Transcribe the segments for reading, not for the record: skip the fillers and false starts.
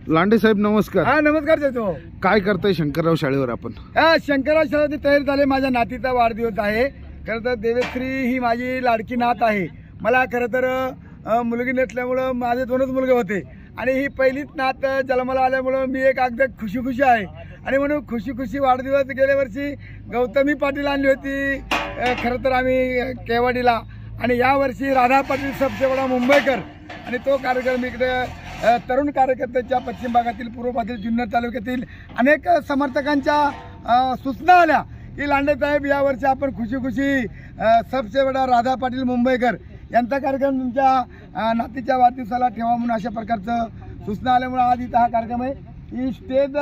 लांडे साहेब नमस्कार। हा नमस्कार देतो। काय करताय शंकरराव शाळेवर आपण? शंकरराव शाळेची तयारी झाली। माझ्या नातीचा वाढदिवस आहे। खरं तर देवेश्री ही माझी लाडकी नात आहे। मला खरं तर मुलगी नसल्यामुळं माझे दोनच मुलगे होते आणि ही पहिलीच नात जन्माला आल्यामुळं मी एक अगदी खुशी आहे आणि म्हणून खुशी वाढदिवस गेल्या वर्षी गौतमी पाटील आणली होती खरं तर आम्ही केवाडीला आणि या वर्षी राधा पाटील सबसे बडा मुंबईकर आणि तो कार्यक्रम इकडे तरुण कार्यकर्त्यांच्या पश्चिम भागातील पूर्व भागातील जुन्नर तालुक्यातील अनेक समर्थकांच्या सूचना आल्या की लांडे साहेब यावर्षी आपण खुशी सबसे बडा राधा पाटील मुंबईकर यांचा कार्यक्रम तुमच्या नातीच्या वाढदिवसाला ठेवा म्हणून अशा प्रकारचं सूचना आल्यामुळे आज इथं हा कार्यक्रम आहे। ही स्टेज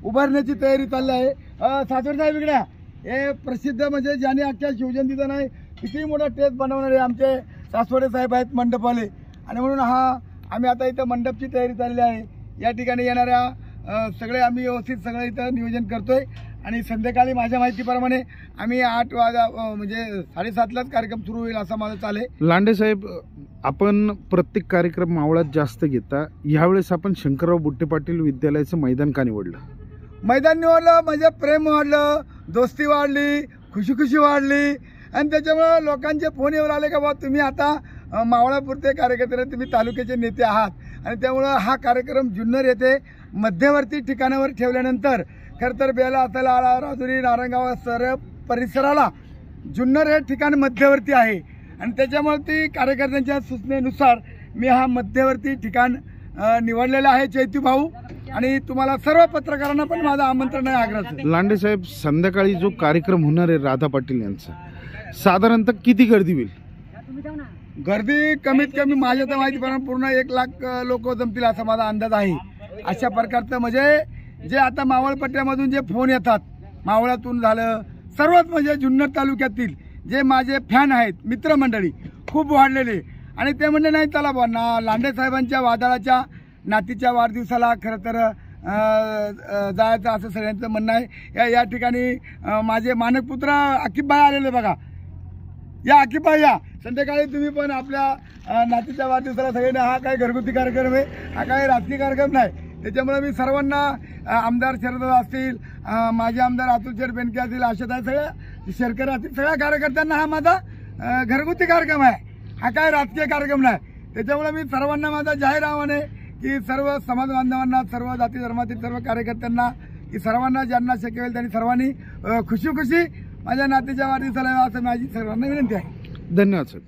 उभारण्याची तयारी चालली आहे। सासवड साहेब इकडे हे प्रसिद्ध म्हणजे ज्याने अख्ख्या शिवजयंतीचा नाही किती मोठा स्टेज बनवणारे आमचे सासवडे साहेब आहेत मंडपवाले आणि म्हणून आम्ही आता इथं मंडपची तयारी चालली आहे। या ठिकाणी येणाऱ्या सगळे आम्ही व्यवस्थित सगळं इथं नियोजन करतोय आणि संध्याकाळी माझ्या माहितीप्रमाणे आम्ही 8 वाजा म्हणजे 7:30लाच कार्यक्रम सुरू होईल असं माझं चालेल। लांडे साहेब आपण प्रत्येक कार्यक्रम मावळात जास्त घेता, यावेळेस आपण शंकरराव बुट्टे पाटील विद्यालयाचं मैदान का निवडलं? मैदान निवडलं म्हणजे प्रेम वाढलं, दोस्ती वाढली, खुशी वाढली आणि त्याच्यामुळे लोकांचे फोन येऊन आले का बाबा तुम्ही आता मावळापुरते कार्यकर्ते तुम्ही तालुक्याचे नेते आहात आणि त्यामुळं हा कार्यक्रम जुन्नर येथे मध्यवर्ती ठिकाणावर ठेवल्यानंतर खरं तर बेला असायला आळा राजुरी नारायणगाव सर्व परिसराला जुन्नर हे ठिकाण मध्यवर्ती आहे आणि त्याच्यामुळे ती कार्यकर्त्यांच्या सूचनेनुसार मी हा मध्यवर्ती ठिकाण निवडलेला आहे चैतू भाऊ आणि तुम्हाला सर्व पत्रकारांना पण माझं आमंत्रण आहे आग्रहाचं। लांडे साहेब संध्याकाळी जो कार्यक्रम होणार आहे राधा पाटील यांचा साधारणतः किती गर्दी होईल? गर्दी कमीत कमी माझ्या तर माहितीप्रमाणे पूर्ण 1 लाख लोक जमतील असा माझा अंदाज आहे। अशा प्रकारचं म्हणजे जे आता मावळपट्ट्यामधून जे फोन येतात मावळातून झालं सर्वात म्हणजे जुन्नर तालुक्यातील जे माझे फॅन आहेत मित्रमंडळी खूप वाढलेले आणि ते म्हणजे नाही चला बा लांडे साहेबांच्या वादळाच्या नातीच्या वाढदिवसाला खरं तर जायचं असं सगळ्यांचं म्हणणं आहे। या ठिकाणी माझे मानकपुत्र आकिबभाई आलेले बघा, या आकिबभाई या संध्याकाळी तुम्ही पण आपल्या नातीच्या वाढदिवसाला सगळ्यांना हा काही घरगुती कार्यक्रम आहे, हा काही राजकीय कार्यक्रम नाही। त्याच्यामुळे मी सर्वांना आमदार शरददादा असतील, माझे आमदार अतुल शेठ बेनके असतील, आशाताई सगळ्या शेरकर असतील, सगळ्या कार्यकर्त्यांना हा माझा घरगुती कार्यक्रम आहे, हा काय राजकीय कार्यक्रम नाही। त्याच्यामुळे मी सर्वांना माझा जाहीर आव्हान आहे की सर्व समाज बांधवांना सर्व जाती धर्मातील सर्व कार्यकर्त्यांना की सर्वांना ज्यांना शक्य होईल त्यांनी सर्वांनी खुशी माझ्या नातीच्या वाढदिवसाला असं माझी सर्वांना विनंती आहे। धन्यवाद सर।